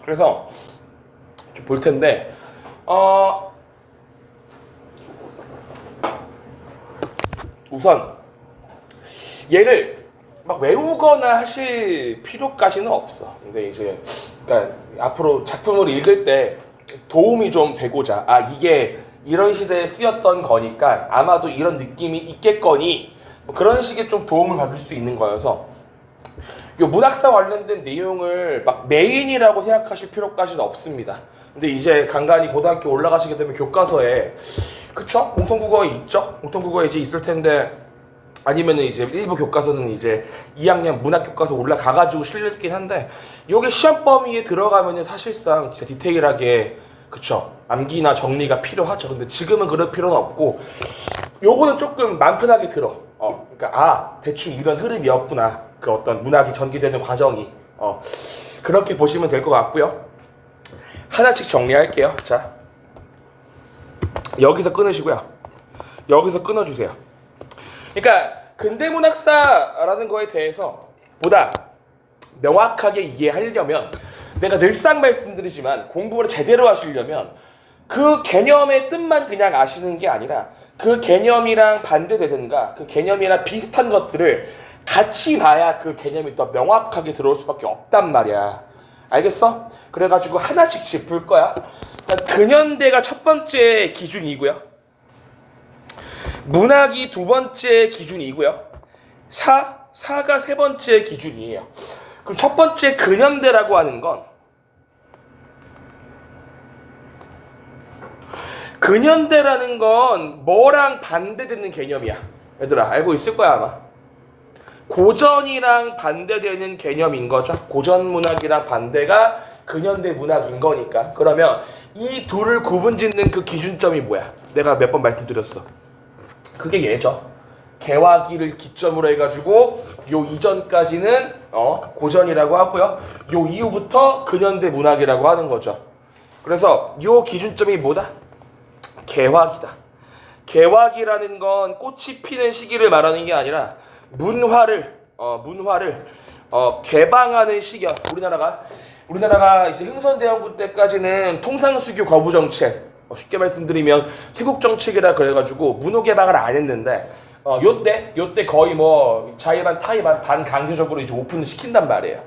그래서 좀 볼 텐데 우선 얘를 막 외우거나 하실 필요까지는 없어. 근데 이제 그러니까 앞으로 작품을 읽을 때 도움이 좀 되고자 이게 이런 시대에 쓰였던 거니까 아마도 이런 느낌이 있겠거니 뭐 그런 식의 좀 도움을 받을 수 있는 거여서 요 문학사 관련된 내용을 막 메인이라고 생각하실 필요까지는 없습니다. 근데 이제 간간히 고등학교 올라가시게 되면 교과서에 그쵸? 공통국어에 있죠? 공통국어에 이제 있을 텐데 아니면은 이제 일부 교과서는 이제 2학년 문학 교과서 올라가가지고 실렸긴 한데 요게 시험 범위에 들어가면은 사실상 진짜 디테일하게 그쵸? 암기나 정리가 필요하죠. 근데 지금은 그럴 필요는 없고 요거는 조금 마음 편하게 들어. 그러니까 대충 이런 흐름이었구나. 그 어떤 문학이 전개되는 과정이 그렇게 보시면 될 것 같고요. 하나씩 정리할게요. 자, 여기서 끊으시고요. 여기서 끊어주세요. 그러니까 근대문학사라는 거에 대해서 보다 명확하게 이해하려면 내가 늘상 말씀드리지만 공부를 제대로 하시려면 그 개념의 뜻만 그냥 아시는 게 아니라 그 개념이랑 반대되든가 그 개념이랑 비슷한 것들을 같이 봐야 그 개념이 더 명확하게 들어올 수밖에 없단 말이야. 알겠어? 그래가지고 하나씩 짚을 거야. 근현대가 첫 번째 기준이고요. 문학이 두 번째 기준이고요. 사가 세 번째 기준이에요. 그럼 첫 번째 근현대라고 하는 건 근현대라는 건 뭐랑 반대되는 개념이야. 얘들아 알고 있을 거야 아마. 고전이랑 반대되는 개념인 거죠. 고전 문학이랑 반대가 근현대 문학인 거니까. 그러면 이 둘을 구분짓는 그 기준점이 뭐야? 내가 몇 번 말씀드렸어. 그게 얘죠. 개화기를 기점으로 해가지고 요 이전까지는 고전이라고 하고요. 요 이후부터 근현대 문학이라고 하는 거죠. 그래서 요 기준점이 뭐다? 개화기다. 개화기라는 건 꽃이 피는 시기를 말하는 게 아니라 문화를 개방하는 시기야. 우리나라가 이제 흥선대원군 때까지는 통상수교 거부 정책, 쉽게 말씀드리면 세국 정책이라 그래가지고 문호 개방을 안 했는데 요때 거의 뭐 자의반 타의반 반강제적으로 이제 오픈을 시킨단 말이에요.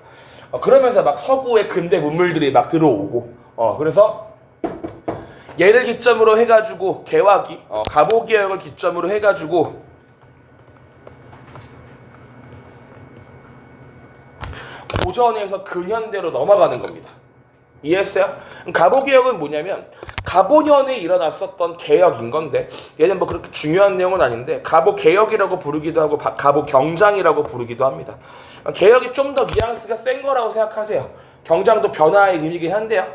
그러면서 막 서구의 근대 문물들이 막 들어오고 그래서 얘를 기점으로 해가지고 개화기, 갑오개혁을 기점으로 해가지고 고전에서 근현대로 넘어가는 겁니다. 이해했어요? 갑오개혁은 뭐냐면 갑오년에 일어났었던 개혁인 건데 얘는 뭐 그렇게 중요한 내용은 아닌데 갑오개혁이라고 부르기도 하고 갑오경장이라고 부르기도 합니다. 개혁이 좀 더 뉘앙스가 센 거라고 생각하세요. 경장도 변화의 의미이긴 한데요.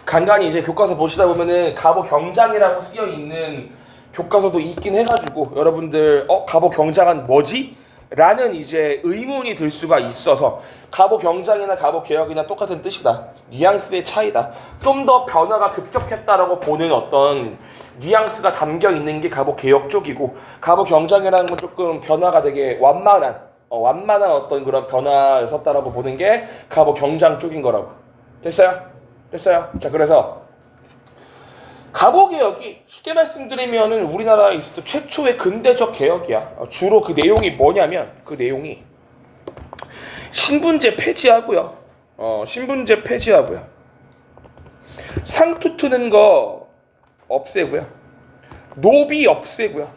간간히 이제 교과서 보시다 보면은 갑오경장이라고 쓰여 있는 교과서도 있긴 해가지고 여러분들 갑오경장은 뭐지? 라는 이제 의문이 들 수가 있어서 갑오경장이나 갑오개혁이나 똑같은 뜻이다. 뉘앙스의 차이다. 좀 더 변화가 급격했다라고 보는 어떤 뉘앙스가 담겨 있는 게 갑오개혁 쪽이고 갑오경장이라는 건 조금 변화가 되게 완만한 어떤 그런 변화였었다라고 보는 게 갑오경장 쪽인 거라고. 됐어요? 자, 그래서 갑오개혁이 쉽게 말씀드리면은 우리나라에 있었던 최초의 근대적 개혁이야. 주로 그 내용이 뭐냐면 그 내용이 신분제 폐지하고요. 신분제 폐지하고요. 상투 트는 거 없애고요. 노비 없애고요.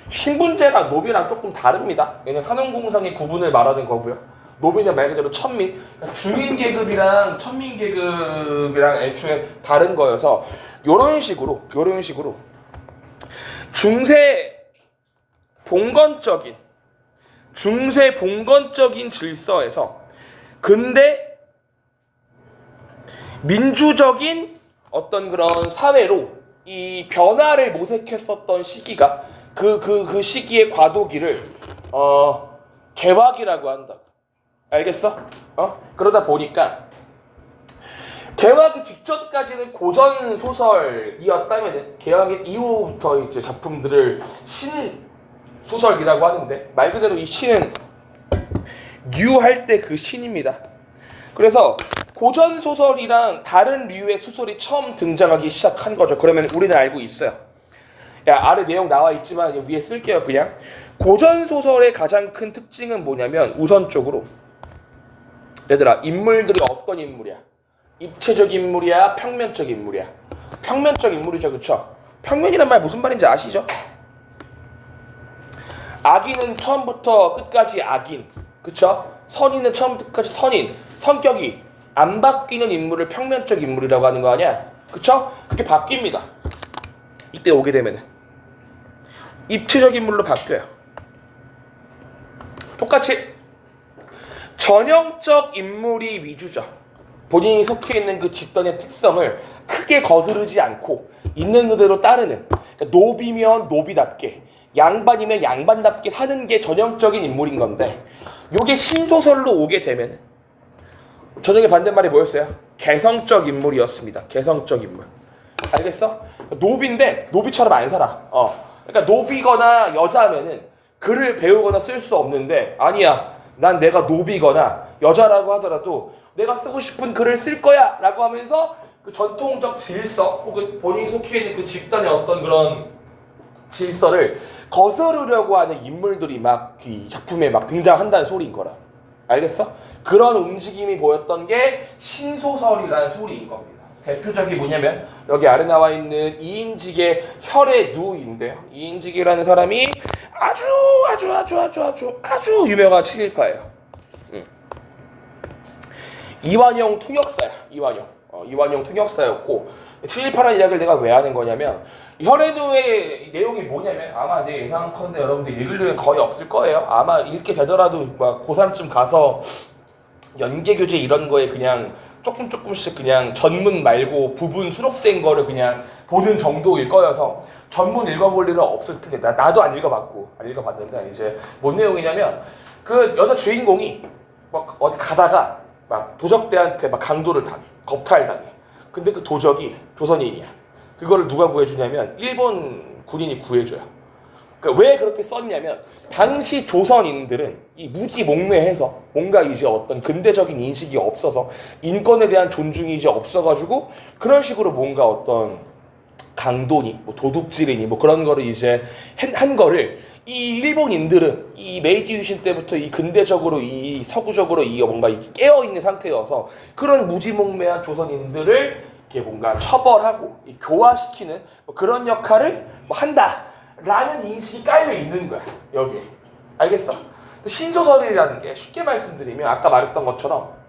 신분제가 노비랑 조금 다릅니다. 얘는 산업공상의 구분을 말하는 거고요. 노비는 말 그대로 천민, 중인 계급이랑 천민 계급이랑 애초에 다른 거여서 요런 식으로 중세 봉건적인 질서에서 근대 민주적인 어떤 그런 사회로 이 변화를 모색했었던 시기가 그 시기의 과도기를 개화기라고 한다. 알겠어? 그러다 보니까 개화기 직전까지는 고전 소설이었다면 개화기 이후부터 이제 작품들을 신 소설이라고 하는데 말 그대로 이 신은 뉴할 때 그 신입니다. 그래서 고전 소설이랑 다른 류의 소설이 처음 등장하기 시작한 거죠. 그러면 우리는 알고 있어요. 야, 아래 내용 나와 있지만 위에 쓸게요. 그냥 고전 소설의 가장 큰 특징은 뭐냐면 우선적으로 얘들아, 인물들이 어떤 인물이야? 입체적 인물이야? 평면적 인물이야? 평면적 인물이죠. 그쵸? 평면이란 말 무슨 말인지 아시죠? 악인은 처음부터 끝까지 악인, 그쵸? 선인은 처음부터 끝까지 선인, 성격이 안 바뀌는 인물을 평면적 인물이라고 하는 거 아니야? 그쵸? 그게 바뀝니다. 이때 오게 되면은 입체적 인물로 바뀌어요. 똑같이 전형적 인물이 위주죠. 본인이 속해 있는 그 집단의 특성을 크게 거스르지 않고 있는 그대로 따르는, 그러니까 노비면 노비답게, 양반이면 양반답게 사는 게 전형적인 인물인 건데, 요게 신소설로 오게 되면 전형의 반대말이 뭐였어요? 개성적 인물이었습니다. 개성적 인물. 알겠어? 노비인데 노비처럼 안 살아. 그러니까 노비거나 여자면은 글을 배우거나 쓸 수 없는데, 아니야, 난 내가 노비거나 여자라고 하더라도 내가 쓰고 싶은 글을 쓸 거야 라고 하면서 그 전통적 질서 혹은 본인이 속해 있는 그 집단의 어떤 그런 질서를 거스르려고 하는 인물들이 막 이 작품에 막 등장한다는 소리인 거라. 알겠어? 그런 움직임이 보였던 게 신소설이라는 소리인 겁니다. 대표적이 뭐냐면 여기 아래 나와 있는 이인직의 혈의 누인데요. 이인직이라는 사람이 아주 유명한 친일파예요. 이완용 통역사야. 이완용 통역사였고, 친일파라는 이야기를 내가 왜 하는 거냐면, 혈의 누의 내용이 뭐냐면, 아마 내 예상컨대 여러분들 읽을 일은 거의 없을 거예요. 아마 읽게 되더라도 막 고3쯤 가서 연계교재 이런 거에 그냥 조금씩 그냥 전문 말고 부분 수록된 거를 그냥 보는 정도일 거여서 전문 읽어볼 일은 없을 텐데, 나도 안 읽어봤는데, 이제 뭔 내용이냐면, 그 여자 주인공이 막 어디 가다가 막 도적대한테 막 강도를 당해, 겁탈당해. 근데 그 도적이 조선인이야. 그거를 누가 구해주냐면 일본 군인이 구해줘요. 그러니까 왜 그렇게 썼냐면, 당시 조선인들은 이 무지몽매해서 뭔가 이제 어떤 근대적인 인식이 없어서 인권에 대한 존중이 이제 없어가지고 그런 식으로 뭔가 어떤 강도니 뭐 도둑질이니 뭐 그런 거를 이제 한 거를 이 일본인들은 이 메이지 유신 때부터 이 근대적으로 이 서구적으로 이 뭔가 깨어 있는 상태여서 그런 무지몽매한 조선인들을 이게 뭔가 처벌하고 교화시키는 뭐 그런 역할을 뭐 한다라는 인식이 깔려 있는 거야 여기. 알겠어? 신소설이라는 게 쉽게 말씀드리면 아까 말했던 것처럼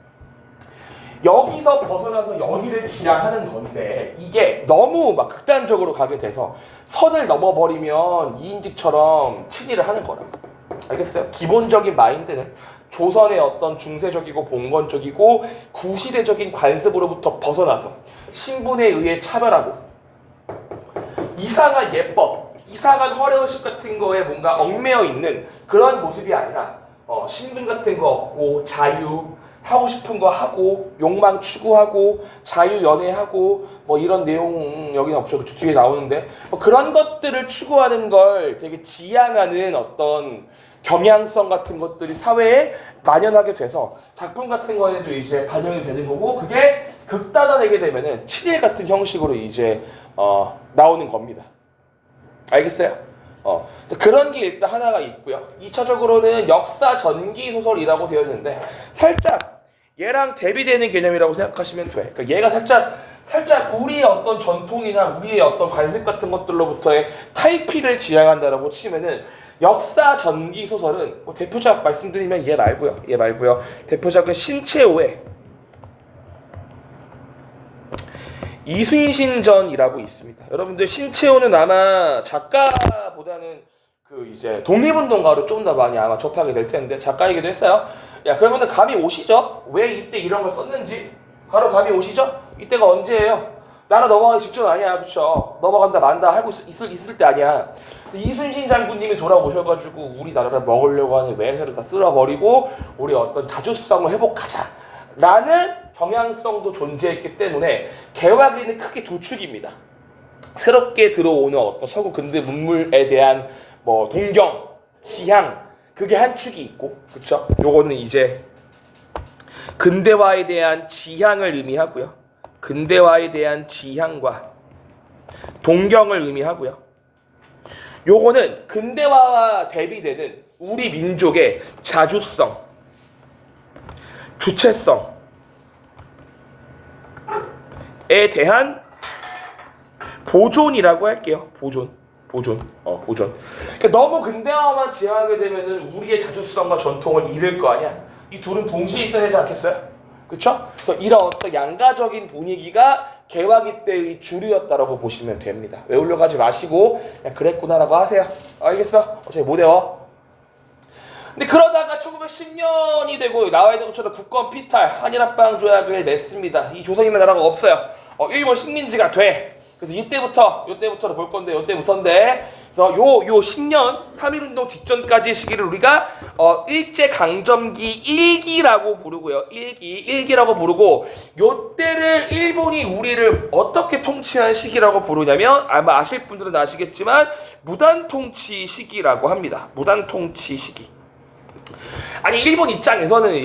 여기서 벗어나서 여기를 지향하는 건데, 이게 너무 막 극단적으로 가게 돼서 선을 넘어버리면 이인직처럼 친일을 하는 거라고. 알겠어요? 기본적인 마인드는 조선의 어떤 중세적이고 봉건적이고 구시대적인 관습으로부터 벗어나서 신분에 의해 차별하고 이상한 예법, 이상한 허례의식 같은 거에 뭔가 얽매여 있는 그런 모습이 아니라 신분 같은 거 없고 자유, 하고 싶은 거 하고 욕망 추구하고 자유 연애하고 뭐 이런 내용 여기는 없죠. 그쵸? 뒤에 나오는데 뭐 그런 것들을 추구하는 걸 되게 지향하는 어떤 경향성 같은 것들이 사회에 만연하게 돼서 작품 같은 거에도 이제 반영이 되는 거고, 그게 극단화되게 되면은 친일 같은 형식으로 이제 나오는 겁니다. 알겠어요? 그런 게 일단 하나가 있고요. 2차적으로는 역사 전기 소설이라고 되어 있는데 살짝 얘랑 대비되는 개념이라고 생각하시면 돼. 그러니까 얘가 살짝 우리의 어떤 전통이나 우리의 어떤 관습 같은 것들로부터의 탈피를 지향한다라고 치면은 역사 전기 소설은 뭐 대표작 말씀드리면 얘 말고요. 대표작은 신채호의 이순신전이라고 있습니다. 여러분들 신채호는 아마 작가보다는 그 이제 독립운동가로 좀 더 많이 아마 접하게 될 텐데 작가이기도 했어요. 야, 그러면은 감이 오시죠? 왜 이때 이런 걸 썼는지 바로 감이 오시죠? 이때가 언제예요? 나라 넘어가기 직전 아니야, 그쵸? 넘어간다 만다 하고 있을 때 아니야. 이순신 장군님이 돌아오셔가지고 우리나라를 먹으려고 하는 외세를 다 쓸어버리고 우리 어떤 자주성을 회복하자라는 경향성도 존재했기 때문에 개화기는 크게 두 축입니다. 새롭게 들어오는 어떤 서구 근대 문물에 대한 뭐 동경, 지향, 그게 한 축이 있고, 그쵸? 요거는 이제 근대화에 대한 지향을 의미하고요. 근대화에 대한 지향과 동경을 의미하고요. 요거는 근대화와 대비되는 우리 민족의 자주성, 주체성에 대한 보존이라고 할게요. 보존. 그러니까 너무 근대화만 지향하게 되면은 우리의 자주성과 전통을 잃을 거 아니야. 이 둘은 동시에 있어야 되지 않겠어요? 그렇죠? 그래서 이런 어떤 양가적인 분위기가 개화기 때의 주류였다라고 보시면 됩니다. 외우려고 하지 마시고 그냥 그랬구나라고 하세요. 알겠어? 어차피 못 외워. 근데 그러다가 1910년이 되고 나와 있는 것처럼 국권 피탈, 한일합방 조약을 맺습니다. 이 조선이라는 나라가 없어요. 일본 식민지가 돼. 그래서 요때부터를 볼 건데, 요때부터인데, 그래서 요 10년 3.1운동 직전까지의 시기를 우리가 일제강점기 1기라고 부르고요. 1기라고 부르고, 요때를 일본이 우리를 어떻게 통치한 시기라고 부르냐면, 아마 아실 분들은 아시겠지만 무단통치 시기라고 합니다. 무단통치 시기. 아니 일본 입장에서는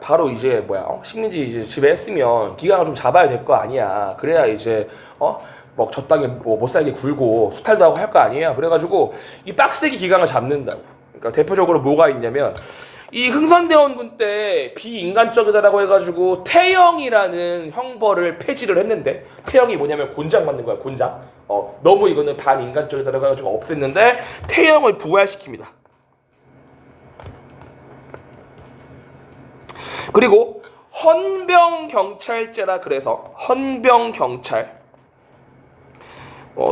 바로 이제 식민지 이제 지배했으면 기강을 좀 잡아야 될 거 아니야. 그래야 이제 저 땅에 못 살게 굴고 수탈도 하고 할 거 아니에요. 그래가지고 이 빡세게 기강을 잡는다고. 그러니까 대표적으로 뭐가 있냐면 이 흥선대원군 때 비인간적이다라고 해가지고 태영이라는 형벌을 폐지를 했는데, 태영이 뭐냐면 곤장 맞는 거야. 곤장. 너무 이거는 반인간적이다라고 해가지고 없앴는데 태영을 부활시킵니다. 그리고 헌병경찰제라 그래서 헌병경찰,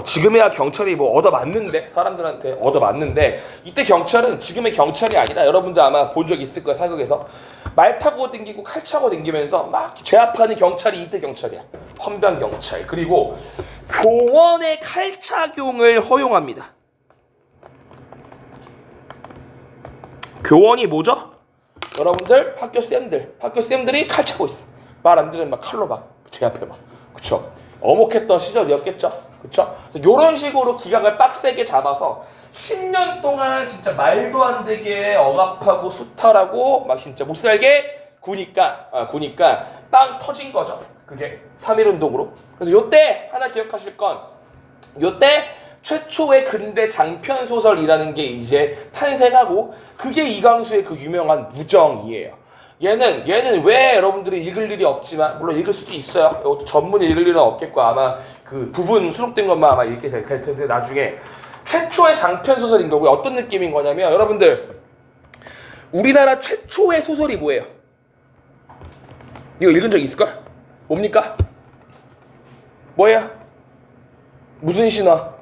지금이야 경찰이 얻어맞는데, 사람들한테 얻어맞는데, 이때 경찰은 지금의 경찰이 아니라, 여러분들 아마 본 적 있을 거예요. 사극에서 말 타고 댕기고 칼 차고 댕기면서 막 제압하는 경찰이 이때 경찰이야. 헌병경찰. 그리고 교원의 칼착용을 허용합니다. 교원이 뭐죠? 여러분들 학교 쌤들이 칼 차고 있어. 말 안 들으면 막 칼로 막 제압해 막. 그쵸? 어목했던 시절이었겠죠? 그쵸? 그래서 요런 식으로 기강을 빡세게 잡아서 10년 동안 진짜 말도 안 되게 억압하고 수탈하고 막 진짜 못살게 구니까 빵 터진 거죠. 그게 3.1운동으로. 그래서 요때 하나 기억하실 건, 요때 최초의 근대 장편 소설이라는 게 이제 탄생하고, 그게 이광수의 그 유명한 무정이에요. 얘는 왜 여러분들이 읽을 일이 없지만, 물론 읽을 수도 있어요. 이것도 전문 읽을 일은 없겠고 아마 그 부분 수록된 것만 아마 읽게 될 텐데, 나중에 최초의 장편 소설인 거고요. 어떤 느낌인 거냐면, 여러분들 우리나라 최초의 소설이 뭐예요? 이거 읽은 적 있을걸? 뭡니까? 뭐예요? 무슨 신화?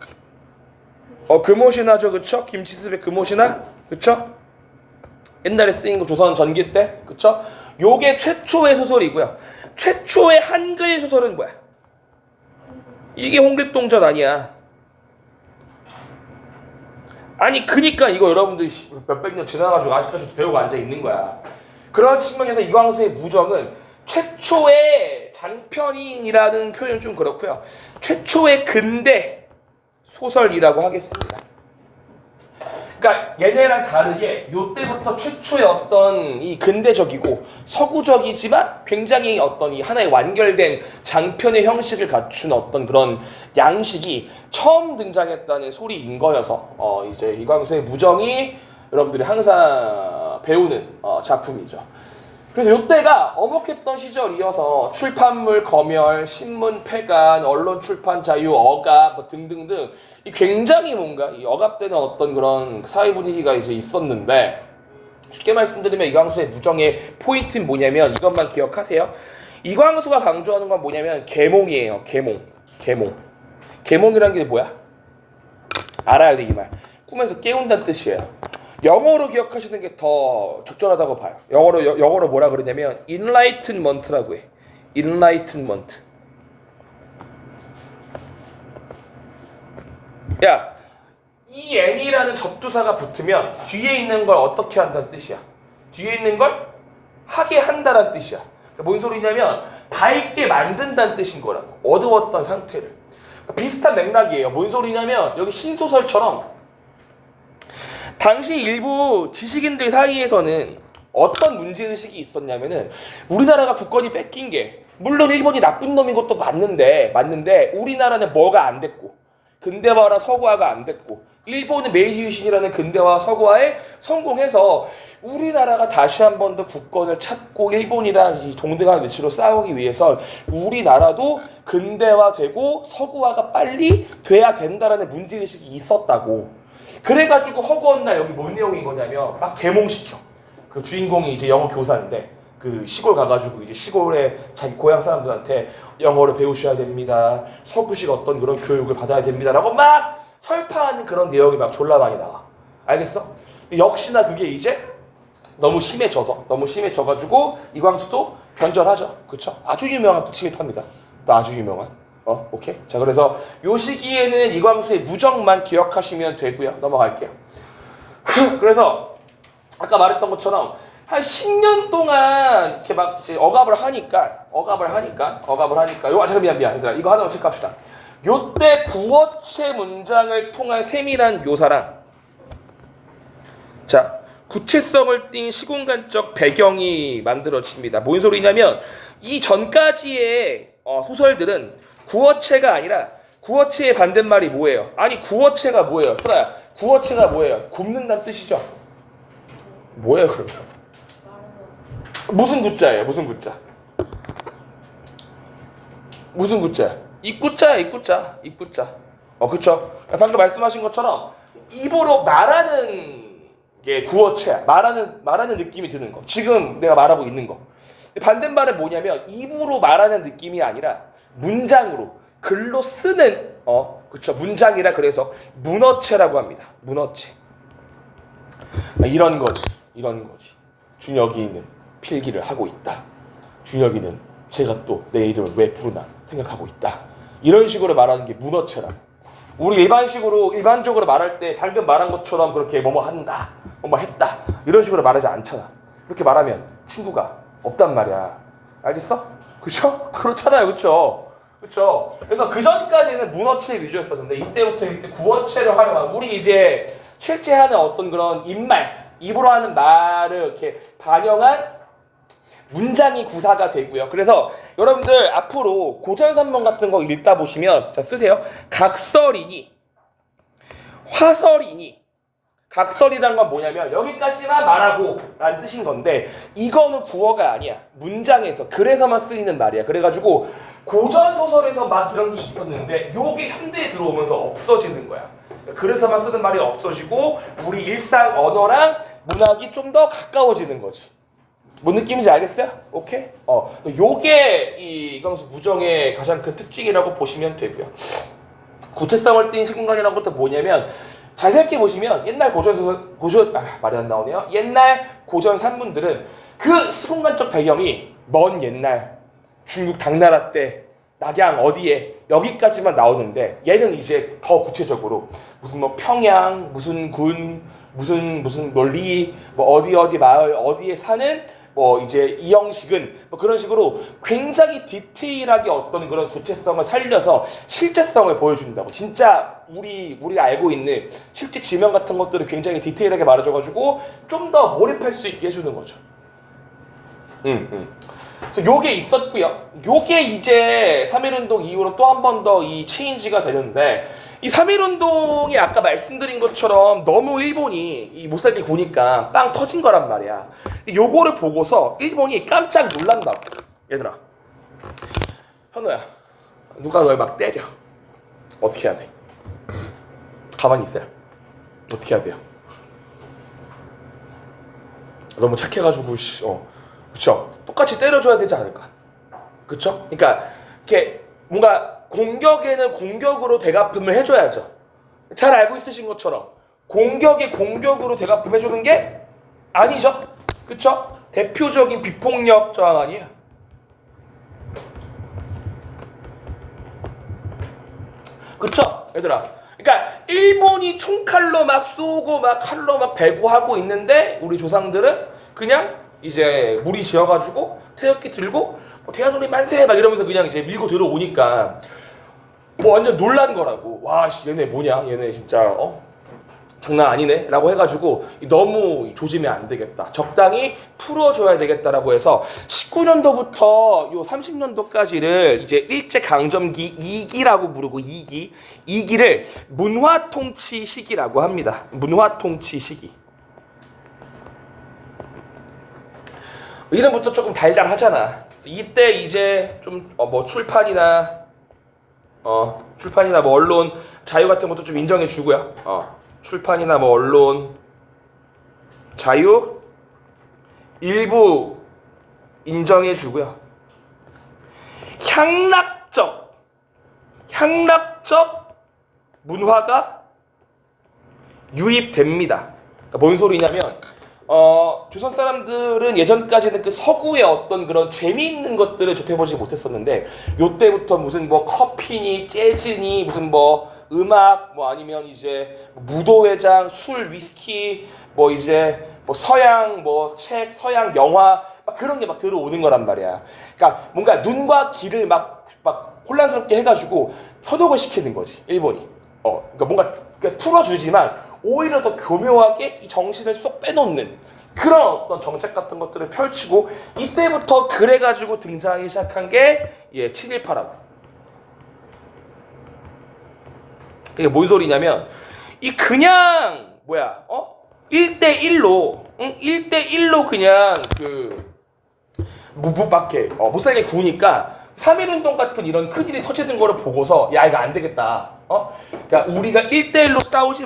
금오신화죠, 그쵸? 김치습의 금오신화, 그쵸? 옛날에 쓰인 거 조선 전기 때, 그쵸? 요게 최초의 소설이고요. 최초의 한글 소설은 뭐야? 이게 홍길동전 아니야. 아니 그니까 이거 여러분들이 몇백 년 지나가지고 아직까지 배우고 앉아 있는 거야. 그런 측면에서 이광수의 무정은 최초의 장편이라는 표현은 좀 그렇고요. 최초의 근대 소설이라고 하겠습니다. 그러니까 얘네랑 다르게 요때부터 최초의 어떤 이 근대적이고 서구적이지만 굉장히 어떤 이 하나의 완결된 장편의 형식을 갖춘 어떤 그런 양식이 처음 등장했다는 소리인 거여서 이제 이광수의 무정이 여러분들이 항상 배우는 작품이죠. 그래서 요때가 어목했던 시절이어서 출판물 검열, 신문 폐간, 언론 출판 자유, 억압 등등등 이 굉장히 뭔가 이 억압되는 어떤 그런 사회 분위기가 이제 있었는데, 쉽게 말씀드리면 이광수의 무정의 포인트는 뭐냐면 이것만 기억하세요. 이광수가 강조하는 건 뭐냐면 계몽이에요. 계몽이라는 게 뭐야? 알아야 돼 이 말. 꿈에서 깨운다는 뜻이에요. 영어로 기억하시는 게 더 적절하다고 봐요. 영어로 뭐라 그러냐면 enlightenment라고 해. enlightenment. 야, 이 n이라는 접두사가 붙으면 뒤에 있는 걸 어떻게 한다는 뜻이야. 뒤에 있는 걸 하게 한다는 뜻이야. 그러니까 뭔 소리냐면 밝게 만든다는 뜻인 거라고. 어두웠던 상태를. 비슷한 맥락이에요. 뭔 소리냐면 여기 신소설처럼 당시 일부 지식인들 사이에서는 어떤 문제의식이 있었냐면은 우리나라가 국권이 뺏긴 게 물론 일본이 나쁜 놈인 것도 맞는데 우리나라는 뭐가 안 됐고 근대화랑 서구화가 안 됐고 일본은 메이지 유신이라는 근대화 서구화에 성공해서 우리나라가 다시 한 번 더 국권을 찾고 일본이랑 이 동등한 위치로 싸우기 위해서 우리나라도 근대화되고 서구화가 빨리 돼야 된다라는 문제의식이 있었다고. 그래가지고 허구한 날 여기 뭔 내용인 거냐면 막 계몽시켜. 그 주인공이 이제 영어 교사인데 그 시골 가가지고 이제 시골에 자기 고향 사람들한테 영어를 배우셔야 됩니다. 서구식 어떤 그런 교육을 받아야 됩니다라고 막 설파하는 그런 내용이 막 졸라 많이 나와. 알겠어? 역시나 그게 이제 너무 심해져가지고 이광수도 변절하죠. 그쵸? 아주 유명한 또 침입합니다. 또 아주 유명한. 오케이? 자, 그래서 요 시기에는 이광수의 무정만 기억하시면 되고요. 넘어갈게요. 그래서 아까 말했던 것처럼 한 10년 동안 이렇게 막 이제 억압을 하니까 미안 얘들아 이거 하나만 체크합시다. 요때 구어체 문장을 통한 세밀한 묘사랑 자 구체성을 띈 시공간적 배경이 만들어집니다. 뭔 소리냐면 이 전까지의 소설들은 구어체가 아니라 구어체의 반대말이 뭐예요? 아니 구어체가 뭐예요? 슬아야 구어체가 뭐예요? 굽는다는 뜻이죠. 뭐예요 그러면? 무슨 구자예요? 무슨 구자? 입구자. 그쵸? 방금 말씀하신 것처럼 입으로 말하는 게 구어체야. 말하는 느낌이 드는 거. 지금 내가 말하고 있는 거. 반대말은 뭐냐면 입으로 말하는 느낌이 아니라 문장으로 글로 쓰는 그쵸? 문장이라 그래서 문어체라고 합니다. 문어체. 이런 거지. 준혁이는 필기를 하고 있다. 준혁이는 제가 또 내 이름을 왜 부르나 생각하고 있다. 이런 식으로 말하는 게 문어체라고. 우리 일반적으로 말할 때 방금 말한 것처럼 그렇게 뭐뭐 한다, 뭐뭐 했다 이런 식으로 말하지 않잖아. 그렇게 말하면 친구가 없단 말이야. 알겠어? 그쵸? 그렇잖아요. 그쵸? 그래서 그 전까지는 문어체 위주였었는데 이때 구어체를 활용한 우리 이제 실제 하는 어떤 그런 입으로 하는 말을 이렇게 반영한 문장이 구사가 되고요. 그래서 여러분들 앞으로 고전산문 같은 거 읽다 보시면 자 쓰세요. 각설이니 화설이니 각설이란 건 뭐냐면 여기까지만 말하고 라는 뜻인 건데 이거는 구어가 아니야. 문장에서 글에서만 쓰이는 말이야. 그래가지고 고전소설에서 막 이런 게 있었는데 요게 현대에 들어오면서 없어지는 거야. 글에서만 쓰는 말이 없어지고 우리 일상 언어랑 문학이 좀 더 가까워지는 거지. 뭔 느낌인지 알겠어요? 오케이? 요게 이 이광수 무정의 가장 큰 특징이라고 보시면 되고요. 구체성을 띈 시공간이라는 것도 뭐냐면 잘 생각해 보시면 옛날 말이 안 나오네요. 옛날 고전 산문들은 그 시공간적 배경이 먼 옛날 중국 당나라 때 낙양 어디에 여기까지만 나오는데 얘는 이제 더 구체적으로 무슨 뭐 평양 무슨 군 무슨 논리 뭐 어디 마을 어디에 사는 뭐 이제 이영식은 뭐 그런 식으로 굉장히 디테일하게 어떤 그런 구체성을 살려서 실제성을 보여준다고. 진짜 우리가 알고 있는 실제 지명 같은 것들을 굉장히 디테일하게 말해줘가지고 좀 더 몰입할 수 있게 해주는 거죠. 그래서 요게 있었고요. 요게 이제 3.1운동 이후로 또 한 번 더 이 체인지가 되는데 이 3.1운동이 아까 말씀드린 것처럼 너무 일본이 이 못살게 구니까 빵 터진 거란 말이야. 요거를 보고서 일본이 깜짝 놀란다고. 얘들아 현우야 누가 널 막 때려. 어떻게 해야 돼? 가만히 있어요. 어떻게 해야 돼요? 너무 착해가지고 그쵸? 똑같이 때려줘야 되지 않을까? 그쵸? 그러니까 이렇게 뭔가 공격에는 공격으로 대갚음을 해줘야죠. 잘 알고 있으신 것처럼 공격에 공격으로 대갚음해주는 게 아니죠. 그쵸? 대표적인 비폭력 저항 아니에요. 그쵸? 얘들아. 그러니까 일본이 총칼로 막 쏘고 막 칼로 막 배고하고 있는데 우리 조상들은 그냥 이제 무리 지어가지고 태극기 들고 대한민국 만세 막 이러면서 그냥 이제 밀고 들어오니까 뭐 완전 놀란 거라고. 와 얘네 뭐냐 얘네 진짜 장난 아니네 라고 해가지고 너무 조지면 안 되겠다, 적당히 풀어줘야 되겠다라고 해서 19년도부터 요 30년도까지를 이제 일제강점기 2기라고 부르고 2기를 문화통치 시기라고 합니다. 문화통치 시기. 이름부터 조금 달달하잖아. 이때 이제 좀 뭐 출판이나 뭐 언론 자유 같은 것도 좀 인정해 주고요. 출판이나 뭐 언론 자유 일부 인정해 주고요. 향락적 문화가 유입됩니다. 그러니까 뭔 소리냐면 조선 사람들은 예전까지는 그 서구의 어떤 그런 재미있는 것들을 접해보지 못했었는데 요때부터 무슨 뭐 커피니 재즈니 무슨 뭐 음악 뭐 아니면 이제 무도회장 술 위스키 뭐 이제 뭐 서양 뭐 책 서양 영화 막 그런 게 막 들어오는 거란 말이야. 그러니까 뭔가 눈과 귀를 막 혼란스럽게 해가지고 현혹을 시키는 거지 일본이. 그러니까 뭔가 풀어주지만 오히려 더 교묘하게 이 정신을 쏙 빼놓는 그런 어떤 정책 같은 것들을 펼치고 이때부터 그래가지고 등장하기 시작한 게 7.18라고. 이게 뭔 소리냐면 이 그냥 1대1로 1대1로 그냥 밖에 못 살게 구우니까 3.1운동 같은 이런 큰일이 터지는 거를 보고서 야 이거 안 되겠다. 그러니까 우리가 1대1로 싸우지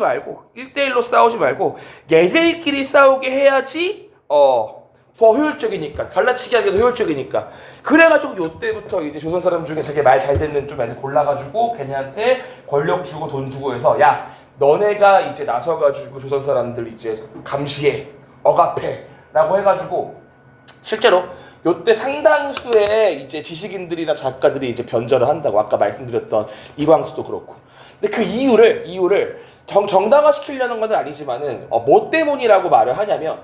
말고 얘들끼리 싸우게 해야지 더 효율적이니까, 갈라치기 하기도 효율적이니까. 그래가지고 요때부터 이제 조선 사람 중에 자기 말 잘 듣는 좀 애들 골라가지고 걔네한테 권력 주고 돈 주고 해서 야 너네가 이제 나서가지고 조선 사람들 이제 감시해 억압해 라고 해가지고 실제로 요때 상당수의 이제 지식인들이나 작가들이 이제 변절을 한다고 아까 말씀드렸던 이광수도 그렇고. 근데 그 이유를 정당화시키려는 건 아니지만은 뭐 때문이라고 말을 하냐면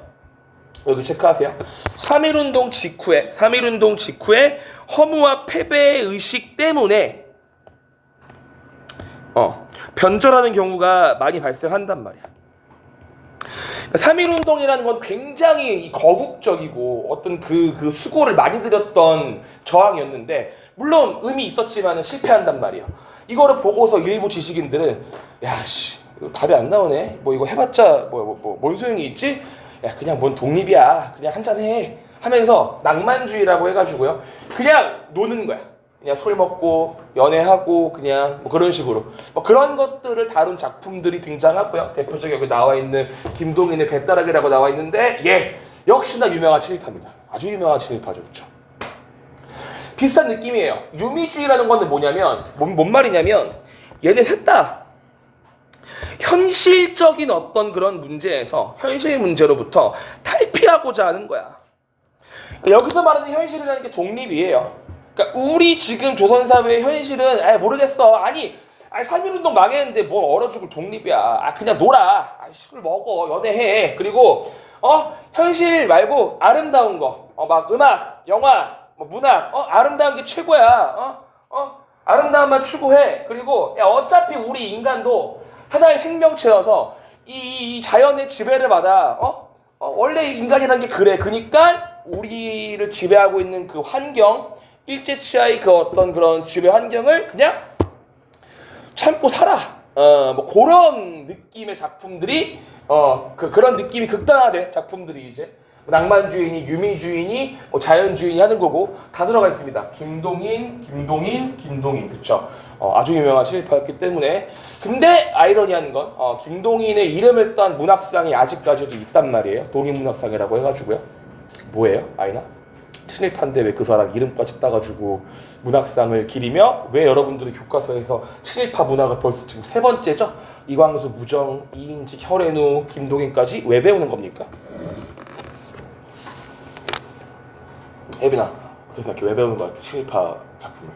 여기 체크하세요. 3.1운동 직후에 허무와 패배의 의식 때문에 변절하는 경우가 많이 발생한단 말이야. 3.1운동이라는 건 굉장히 거국적이고 어떤 그 수고를 많이 들였던 저항이었는데 물론 의미 있었지만 실패한단 말이에요. 이거를 보고서 일부 지식인들은 야씨 답이 안 나오네. 뭐 이거 해봤자 뭔 소용이 있지? 야 그냥 뭔 독립이야. 그냥 한잔해 하면서 낭만주의라고 해가지고요. 그냥 노는 거야. 그냥 술 먹고 연애하고 그냥 뭐 그런 식으로 뭐 그런 것들을 다룬 작품들이 등장하고요. 대표적으로 여기 나와 있는 김동인의 배따라기라고 나와 있는데 역시나 유명한 친일파입니다. 아주 유명한 친일파죠. 그렇죠? 비슷한 느낌이에요. 유미주의라는 건 뭐냐면 뭔 말이냐면 얘네 셋 다 현실적인 어떤 그런 문제에서 현실 문제로부터 탈피하고자 하는 거야. 여기서 말하는 현실이라는 게 독립이에요. 그러니까 우리 지금 조선사회의 현실은 모르겠어. 아니 3.1운동 망했는데 뭘 얼어 죽을 독립이야. 그냥 놀아. 술 먹어. 연애해. 그리고 현실 말고 아름다운 거. 막 음악, 영화, 뭐 문학. 아름다운 게 최고야. 아름다움만 추구해. 그리고 어차피 우리 인간도 하나의 생명체여서 이 자연의 지배를 받아. 원래 인간이라는 게 그래. 그러니까 우리를 지배하고 있는 그 환경, 일제치하의 그 어떤 그런 지배 환경을 그냥 참고 살아. 뭐 그런 느낌의 작품들이 그런 느낌이 극단화된 작품들이 이제 낭만주의니 유미주의니 뭐 자연주의니 하는 거고 다 들어가 있습니다. 김동인 그쵸? 아주 유명한 친일파였기 때문에. 근데 아이러니한 건 김동인의 이름을 딴 문학상이 아직까지도 있단 말이에요. 동인문학상이라고 해가지고요. 뭐예요, 아이나? 친일파인데 왜 그 사람 이름까지 따가지고 문학상을 기리며 왜 여러분들은 교과서에서 친일파 문학을 벌써 지금 3번째죠? 이광수, 무정, 이인지, 혈애누, 김동인까지 왜 배우는 겁니까? 혜빈아 어떻게 생각해? 왜 배우는 것 같아? 친일파 작품을.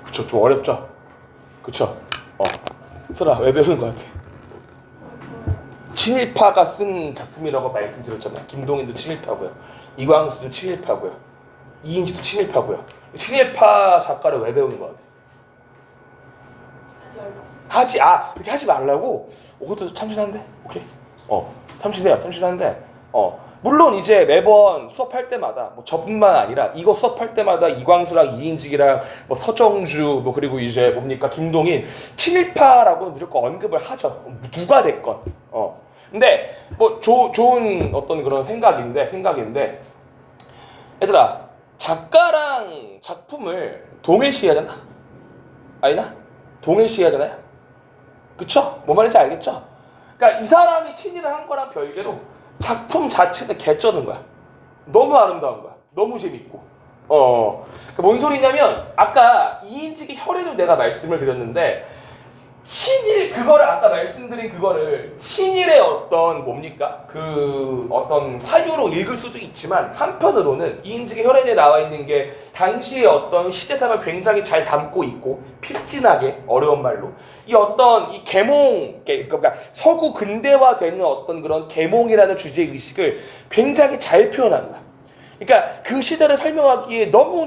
그쵸, 좀 어렵죠? 그쵸? 쓰라, 왜 배우는 것 같아? 친일파가 쓴 작품이라고 말씀드렸잖아요. 김동인도 친일파고요. 이광수도 친일파고요. 이인지도 친일파고요. 친일파 작가를 왜 배우는 것 같아요? 그렇게 하지 말라고? 그것도 참신한데? 오케이. 참신한데, 물론 이제 매번 수업할 때마다, 뭐 저뿐만 아니라, 이거 수업할 때마다 이광수랑 이인직이랑, 뭐 서정주, 뭐 그리고 이제 뭡니까, 김동인, 친일파라고는 무조건 언급을 하죠. 누가 됐건. 근데, 뭐, 좋은 어떤 그런 생각인데, 얘들아, 작가랑 작품을 동일시해야 되나? 아니나? 동일시해야 되나요? 그쵸? 뭔 말인지 알겠죠? 그러니까 이 사람이 친일을 한 거랑 별개로 작품 자체는 개쩌는 거야. 너무 아름다운 거야. 너무 재밌고. 뭔 소리냐면 아까 이인직의 혈에도 내가 말씀을 드렸는데 아까 말씀드린 그거를 친일의 어떤 뭡니까? 그 어떤 사유로 읽을 수도 있지만 한편으로는 이인직의 혈연에 나와 있는 게 당시의 어떤 시대상을 굉장히 잘 담고 있고 핍진하게 어려운 말로 이 어떤 이 계몽 그러니까 서구 근대화되는 어떤 그런 계몽이라는 주제 의식을 굉장히 잘 표현한 거야. 그러니까 그 시대를 설명하기에 너무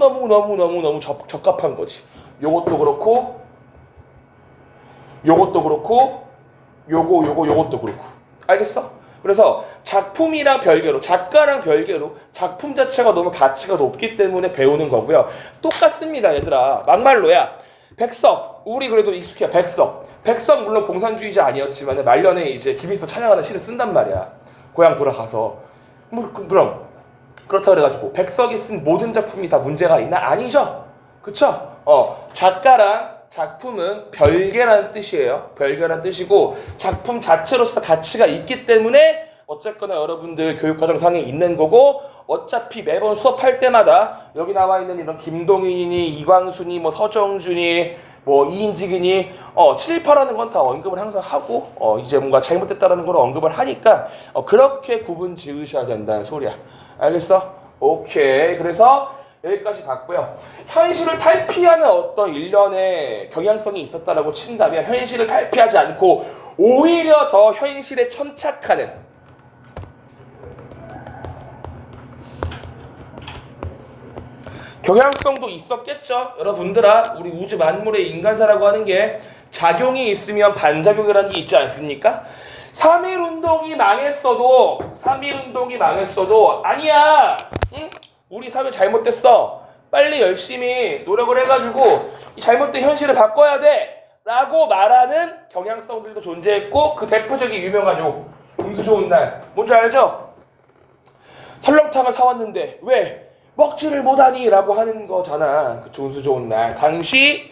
적합한 거지. 요것도 그렇고 요것도 그렇고 요것도 그렇고 알겠어? 그래서 작품이랑 별개로 작가랑 별개로 작품 자체가 너무 가치가 높기 때문에 배우는 거고요. 똑같습니다 얘들아. 막말로야. 백석 우리 그래도 익숙해요. 백석 물론 공산주의자 아니었지만 말년에 이제 김일성 찬양하는 시를 쓴단 말이야. 고향 돌아가서 그럼 그렇다고 그래가지고 백석이 쓴 모든 작품이 다 문제가 있나? 아니죠. 그쵸? 작가랑 작품은 별개라는 뜻이에요. 별개라는 뜻이고 작품 자체로서 가치가 있기 때문에 어쨌거나 여러분들 교육과정상에 있는 거고 어차피 매번 수업할 때마다 여기 나와 있는 이런 김동인이니 이광순이 뭐 서정준이 뭐 이인직이니 친일파라는 건 다 언급을 항상 하고 이제 뭔가 잘못됐다라는 걸 언급을 하니까 그렇게 구분 지으셔야 된다는 소리야. 알겠어? 오케이. 그래서 여기까지 봤고요. 현실을 탈피하는 어떤 일련의 경향성이 있었다라고 친다면 현실을 탈피하지 않고 오히려 더 현실에 천착하는 경향성도 있었겠죠. 여러분들아, 우리 우주 만물의 인간사라고 하는 게 작용이 있으면 반작용이라는 게 있지 않습니까? 3.1운동이 망했어도 아니야. 응? 우리 사회 잘못됐어. 빨리 열심히 노력을 해가지고 이 잘못된 현실을 바꿔야 돼. 라고 말하는 경향성들도 존재했고 그 대표적인 유명한 운수 좋은 날. 뭔지 알죠? 설렁탕을 사왔는데 왜 먹지를 못하니? 라고 하는 거잖아. 그쵸? 운수 좋은 날. 당시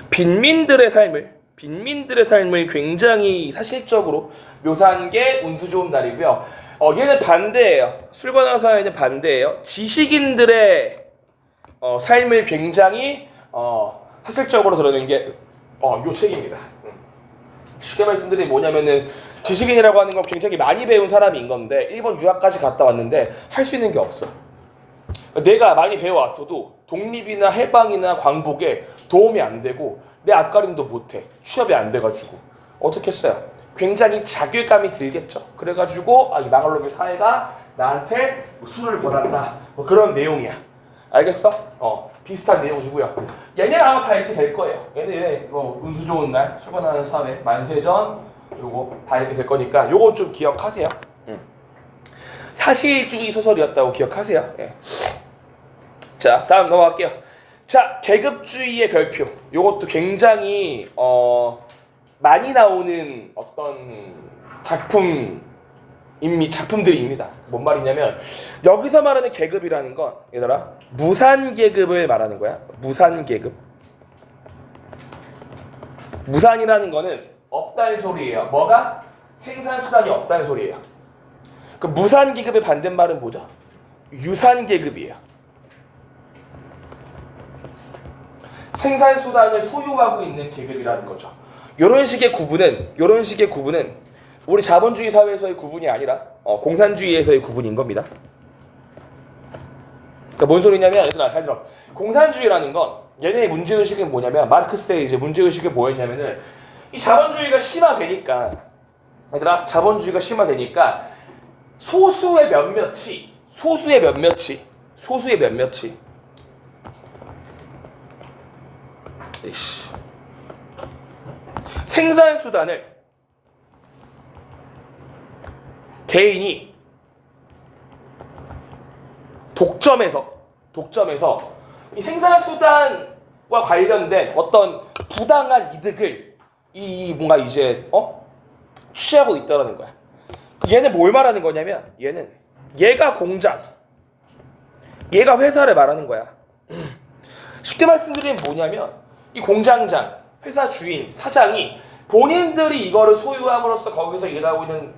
빈민들의 삶을 굉장히 사실적으로 묘사한 게 운수 좋은 날이고요. 얘는 반대예요. 술관화 사회는 반대예요. 지식인들의 삶을 굉장히 사실적으로 드러낸 게 요 책입니다. 쉽게 말씀드리면 뭐냐면은 지식인이라고 하는 건 굉장히 많이 배운 사람인 건데 일본 유학까지 갔다 왔는데 할 수 있는 게 없어. 내가 많이 배워왔어도 독립이나 해방이나 광복에 도움이 안 되고 내 앞가림도 못해. 취업이 안 돼가지고 어떻게 했어요? 굉장히 자괴감이 들겠죠. 그래가지고 이 망할놈의 사회가 나한테 술을 권한다. 뭐 그런 내용이야. 알겠어? 비슷한 내용이고요. 얘네는 아마 다 이렇게 될 거예요. 얘네 이거 운수 좋은 날, 술 권하는 사회, 만세전 요거 다 이렇게 될 거니까 요건 좀 기억하세요. 사실주의 소설이었다고 기억하세요. 예. 자, 다음 넘어갈게요. 자, 계급주의의 별표. 요것도 굉장히 많이 나오는 어떤 작품들입니다. 뭔 말이냐면 여기서 말하는 계급이라는 건 얘들아 무산계급을 말하는 거야. 무산계급. 무산이라는 거는 없다는 소리예요. 뭐가? 생산수단이 없다는 소리예요. 그 무산계급의 반대말은 뭐죠? 유산계급이에요. 생산수단을 소유하고 있는 계급이라는 거죠. 이런 식의 구분은 우리 자본주의 사회에서의 구분이 아니라 공산주의에서의 구분인 겁니다. 그러니까 뭔 소리냐면 얘들아 잘 들어. 공산주의라는 건 얘네의 문제의식은 뭐냐면 마르크스의 이제 문제의식이 뭐였냐면은 이 자본주의가 심화되니까 얘들아 자본주의가 심화되니까 소수의 몇몇이 생산수단을 개인이 독점해서 이 생산수단과 관련된 어떤 부당한 이득을 이 뭔가 이제 취하고 있다라는 거야. 얘는 뭘 말하는 거냐면 얘가 공장, 얘가 회사를 말하는 거야. 쉽게 말씀드리면 뭐냐면 이 공장장, 회사 주인, 사장이 본인들이 이거를 소유함으로써 거기서 일하고 있는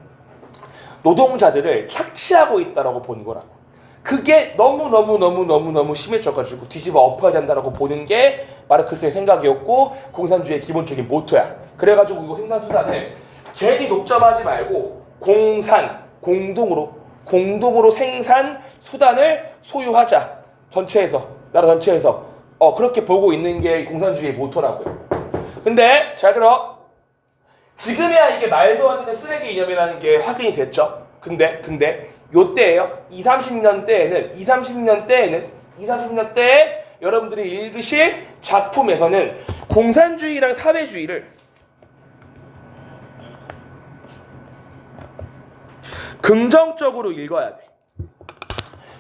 노동자들을 착취하고 있다라고 보는 거라고. 그게 너무 심해져가지고 뒤집어 엎어야 된다라고 보는 게 마르크스의 생각이었고 공산주의의 기본적인 모토야. 그래가지고 이거 생산수단을 괜히 독점하지 말고 공동으로 생산 수단을 소유하자. 나라 전체에서 그렇게 보고 있는 게 공산주의의 모토라고요. 근데 잘 들어. 지금이야 이게 말도 안 되는 쓰레기 이념이라는 게 확인이 됐죠. 근데 요때예요. 20-30년 때에 여러분들이 읽으실 작품에서는 공산주의랑 사회주의를 긍정적으로 읽어야 돼.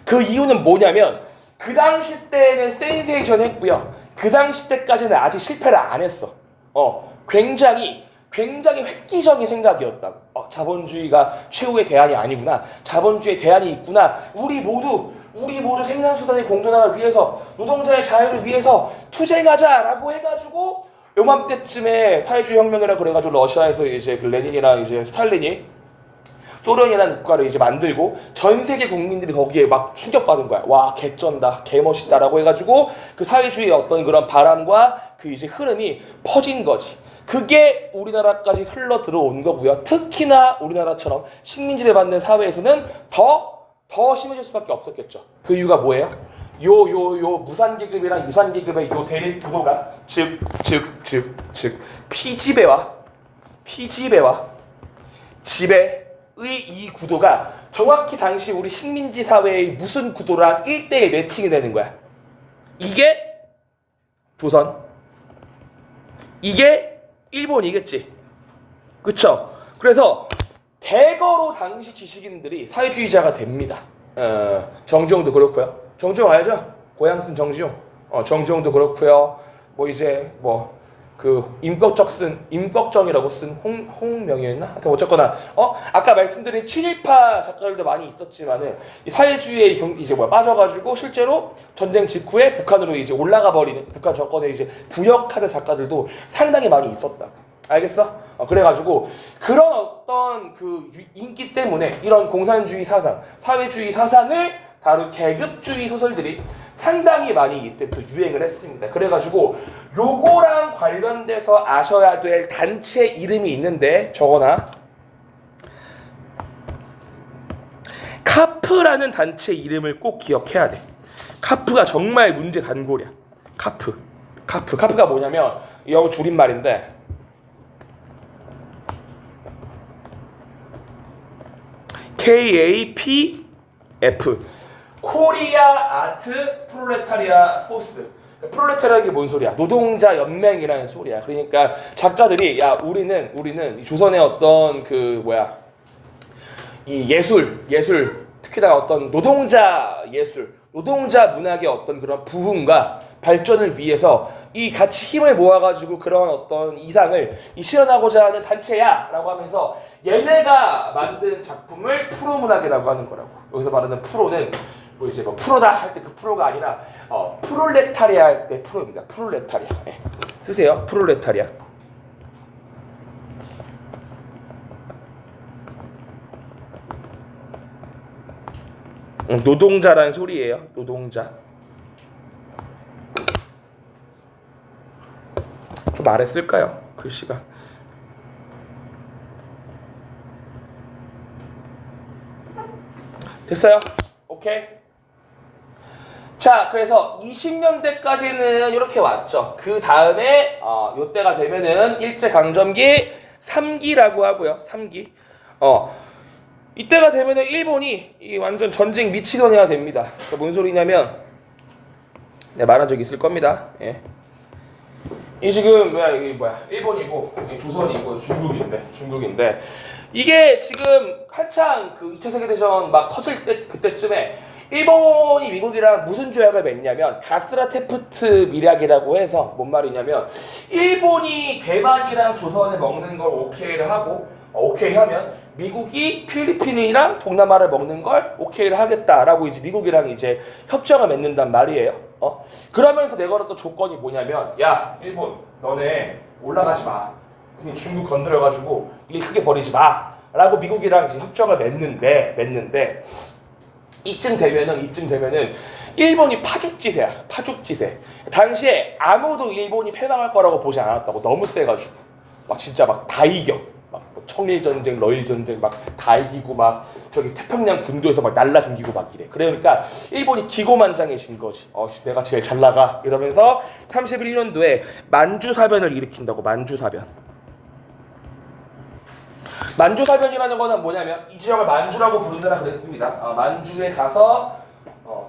그 이유는 뭐냐면 그 당시 때는 센세이션 했고요. 그 당시 때까지는 아직 실패를 안 했어. 굉장히 획기적인 생각이었다. 자본주의가 최후의 대안이 아니구나. 자본주의의 대안이 있구나. 우리 모두 생산수단의 공존화를 위해서, 노동자의 자유를 위해서 투쟁하자라고 해가지고 요맘때쯤에 사회주의 혁명이라 그래가지고 러시아에서 이제 그 레닌이랑 이제 스탈린이 소련이라는 국가를 이제 만들고 전 세계 국민들이 거기에 막 충격받은 거야. 와, 개쩐다, 개멋있다라고 해가지고 그 사회주의의 어떤 그런 바람과 그 이제 흐름이 퍼진 거지. 그게 우리나라까지 흘러 들어온 거고요. 특히나 우리나라처럼 식민지배 받는 사회에서는 더 심해질 수밖에 없었겠죠. 그 이유가 뭐예요? 요 무산계급이랑 유산계급의 요 대립 구도가 즉 피지배와 지배의 이 구도가 정확히 당시 우리 식민지 사회의 무슨 구도랑 1대1 매칭이 되는 거야. 이게 조선, 이게 일본이겠지. 그쵸? 그래서 대거로 당시 지식인들이 사회주의자가 됩니다. 정주영도 그렇고요. 정주영 알죠? 고향 쓴 정주영. 정주영도 그렇고요. 그 임꺽정이라고 쓴 홍명이었나? 하여튼 어쨌거나 아까 말씀드린 친일파 작가들도 많이 있었지만은 이 사회주의에 이제 빠져가지고 실제로 전쟁 직후에 북한으로 이제 올라가 버리는 북한 정권에 이제 부역하는 작가들도 상당히 많이 있었다고. 알겠어? 그래가지고 그런 어떤 그 인기 때문에 이런 공산주의 사상, 사회주의 사상을 다룬 계급주의 소설들이 상당히 많이 이때 또 유행을 했습니다. 그래가지고 요거랑 관련돼서 아셔야 될 단체 이름이 있는데 적어놔. 카프라는 단체 이름을 꼭 기억해야 돼. 카프가 정말 문제 단골이야. 카프가 뭐냐면 영어 줄임말인데 KAPF 코리아 아트 프롤레타리아 포스. 프롤레타리아는 게 뭔 소리야? 노동자 연맹이라는 소리야. 그러니까 작가들이 우리는 조선의 어떤 이 예술 특히나 어떤 노동자 예술, 노동자 문학의 어떤 그런 부흥과 발전을 위해서 이 같이 힘을 모아가지고 그런 어떤 이상을 실현하고자 하는 단체야라고 하면서 얘네가 만든 작품을 프로문학이라고 하는 거라고. 여기서 말하는 프로는 프로다 할 때 그 프로가 아니라 프롤레타리아 할 때 프로입니다. 프롤레타리아. 네. 쓰세요. 프롤레타리아. 노동자라는 소리예요. 노동자. 좀 아래 쓸까요? 글씨가. 됐어요? 오케이. 자, 그래서 20년대까지는 이렇게 왔죠. 그 다음에 요때가 되면은 일제강점기 3기라고 하고요. 3기. 이때가 되면은 일본이 완전 전쟁 미치던해야 됩니다. 그러니까 뭔 소리냐면 내가 말한 적이 있을 겁니다. 예. 이 지금 이게 일본이고 조선이고 중국인데 이게 지금 한창 그 2차 세계대전 막 터질 때 그때쯤에 일본이 미국이랑 무슨 조약을 맺냐면 가스라 테프트 밀약이라고 해서 뭔 말이냐면 일본이 대만이랑 조선을 먹는 걸 오케이를 하고 오케이 하면 미국이 필리핀이랑 동남아를 먹는 걸 오케이를 하겠다라고 이제 미국이랑 이제 협정을 맺는단 말이에요. 그러면서 내걸었던 조건이 뭐냐면 야 일본 너네 올라가지 마. 그냥 중국 건드려가지고 일 크게 벌이지 마. 라고 미국이랑 이제 협정을 맺는데 이쯤 되면은 일본이 파죽지세야. 파죽지세. 당시에 아무도 일본이 패망할 거라고 보지 않았다고. 너무 세가지고 막 진짜 막 다 이겨. 막 청일전쟁, 러일전쟁 막 다 이기고 막 저기 태평양 군도에서 막 날라댕기고 막 이래. 그러니까 일본이 기고만장해진 거지. 내가 제일 잘 나가. 이러면서 31년도에 만주사변을 일으킨다고. 만주사변이라는 거는 뭐냐면 이 지역을 만주라고 부른다라 그랬습니다. 만주에 가서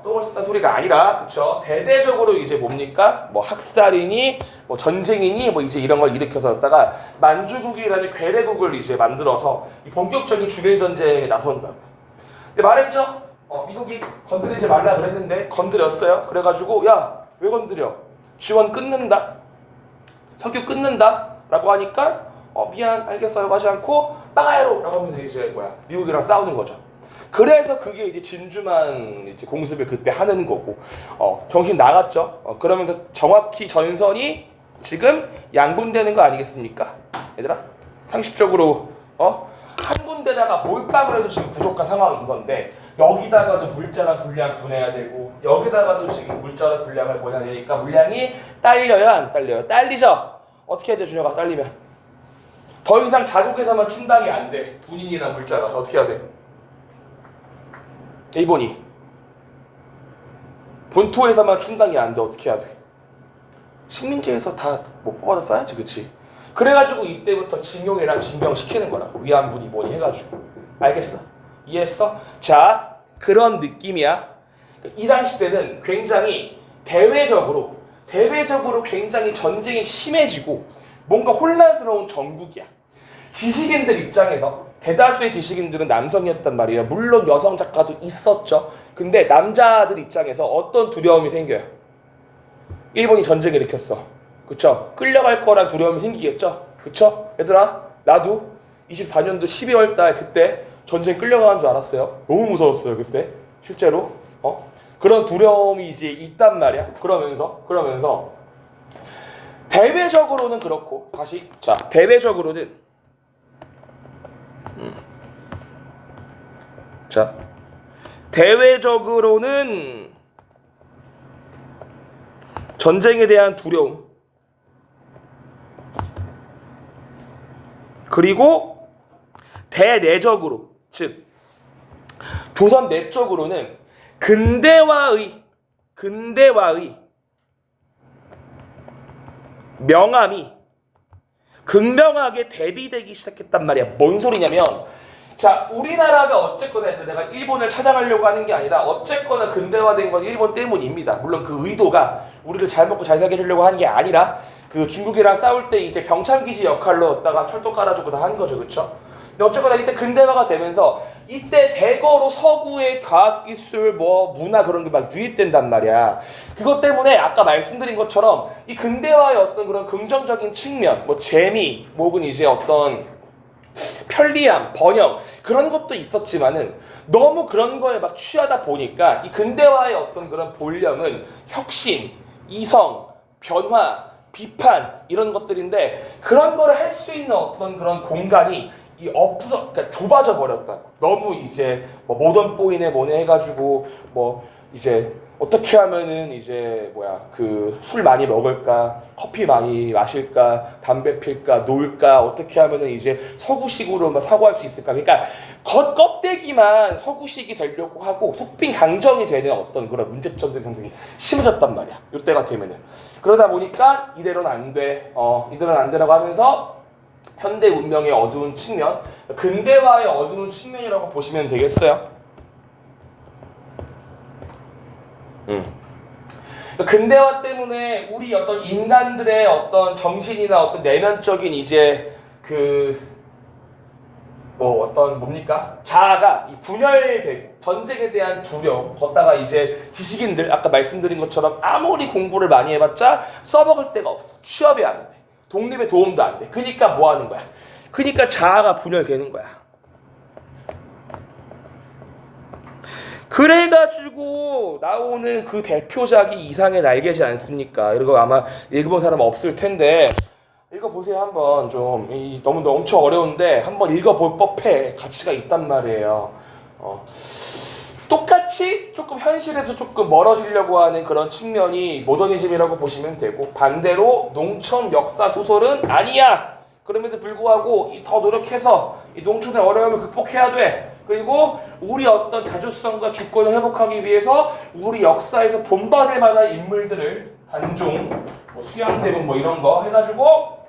똥을 쌌다 소리가 아니라 그쵸 대대적으로 이제 뭡니까 뭐 학살이니 뭐 전쟁이니 뭐 이제 이런 걸 일으켜서다가 만주국이라는 괴뢰국을 이제 만들어서 본격적인 중일 전쟁에 나선다고. 근데 말했죠. 미국이 건드리지 말라 그랬는데 건드렸어요. 그래가지고 야 왜 건드려? 지원 끊는다. 석유 끊는다라고 하니까 미안 알겠어요 하지 않고 빠가야로 라고 하면서 이제 미국이랑 싸우는 거죠. 그래서 그게 이제 진주만 이제 공습을 그때 하는 거고 정신 나갔죠. 그러면서 정확히 전선이 지금 양분되는 거 아니겠습니까? 얘들아 상식적으로 한 군데다가 몰빵을 해도 지금 부족한 상황인 건데 여기다가도 물자랑 분량 분해야 되고 여기다가도 지금 물자랑 분량을 보내야 되니까 물량이 딸려요 안 딸려요? 딸리죠. 어떻게 해야 돼 준혁아? 딸리면 더 이상 자국에서만 충당이 안 돼. 분인이나 물자가 어떻게 해야 돼? 일본이 본토에서만 충당이 안 돼. 어떻게 해야 돼? 식민지에서 다 못 뽑아다 써야지, 그치? 그래가지고 이때부터 징용이랑 징병 시키는 거라고. 위안부니 뭐니 해가지고. 알겠어? 이해했어? 자, 그런 느낌이야. 이 당시 때는 굉장히 대외적으로 굉장히 전쟁이 심해지고 뭔가 혼란스러운 정국이야. 지식인들 입장에서 대다수의 지식인들은 남성이었단 말이에요. 물론 여성 작가도 있었죠. 근데 남자들 입장에서 어떤 두려움이 생겨요? 일본이 전쟁을 일으켰어. 그쵸? 끌려갈 거란 두려움이 생기겠죠? 그쵸? 얘들아, 나도 24년도 12월 달 그때 전쟁 끌려가는 줄 알았어요. 너무 무서웠어요, 그때. 실제로. 그런 두려움이 이제 있단 말이야. 그러면서 대외적으로는 그렇고 다시 자 대외적으로는 자 대외적으로는 전쟁에 대한 두려움 그리고 대내적으로 즉 조선 내적으로는 근대화의 명암이 극명하게 대비되기 시작했단 말이야. 뭔 소리냐면 자 우리나라가 어쨌거나 내가 일본을 찾아가려고 하는 게 아니라 어쨌거나 근대화된 건 일본 때문입니다. 물론 그 의도가 우리를 잘 먹고 잘 살게 해주려고 하는 게 아니라 그 중국이랑 싸울 때 이제 병창기지 역할로다가 철도 깔아주고 다 하는 거죠. 그쵸? 근데 어쨌거나 이때 근대화가 되면서 이때 대거로 서구의 과학기술 문화 그런 게 막 유입된단 말이야. 그것 때문에 아까 말씀드린 것처럼 이 근대화의 어떤 그런 긍정적인 측면 재미 혹은 이제 어떤 편리함, 번영 그런 것도 있었지만은 너무 그런 거에 막 취하다 보니까 이 근대화의 어떤 그런 본령은 혁신, 이성, 변화, 비판 이런 것들인데 그런 거를 할 수 있는 어떤 그런 공간이 그러니까 좁아져 버렸다고. 너무 이제 모던 보이네 뭐네 해가지고 이제 어떻게 하면은 이제 그 술 많이 먹을까, 커피 많이 마실까, 담배 필까, 놀까, 어떻게 하면은 이제 서구식으로 사고할 수 있을까. 그러니까 겉껍데기만 서구식이 되려고 하고 속빈 강정이 되는 어떤 그런 문제점들이 상당히 심해졌단 말이야. 이때가 되면은. 그러다 보니까 이대로는 안 돼. 이대로는 안 되라고 하면서 현대 문명의 어두운 측면, 근대화의 어두운 측면이라고 보시면 되겠어요. 근대화 때문에 우리 어떤 인간들의 어떤 정신이나 어떤 내면적인 이제 어떤 뭡니까? 자아가 이 분열되고 전쟁에 대한 두려움, 걷다가 이제 지식인들 아까 말씀드린 것처럼 아무리 공부를 많이 해봤자 써먹을 데가 없어. 취업이 안 돼. 독립에 도움도 안 돼. 그러니까 뭐 하는 거야? 그러니까 자아가 분열되는 거야. 그래가지고 나오는 그 대표작이 이상의 날개지 않습니까? 이거 아마 읽어본 사람 없을 텐데 읽어보세요. 한번 좀 너무 엄청 어려운데 한번 읽어볼 법해. 가치가 있단 말이에요. 똑같이 조금 현실에서 조금 멀어지려고 하는 그런 측면이 모더니즘이라고 보시면 되고, 반대로 농촌 역사 소설은 아니야. 그럼에도 불구하고 더 노력해서 이 농촌의 어려움을 극복해야 돼. 그리고 우리 어떤 자주성과 주권을 회복하기 위해서 우리 역사에서 본받을 만한 인물들을 단종, 수양대군 이런 거 해가지고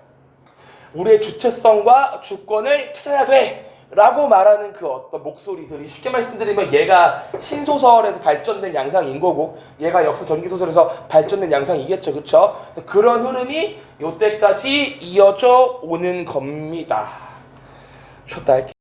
우리의 주체성과 주권을 찾아야 돼 라고 말하는 그 어떤 목소리들이, 쉽게 말씀드리면 얘가 신소설에서 발전된 양상인 거고 얘가 역사 전기소설에서 발전된 양상이겠죠. 그쵸? 그래서 그런 흐름이 요때까지 이어져 오는 겁니다. 쉬었다 할게요.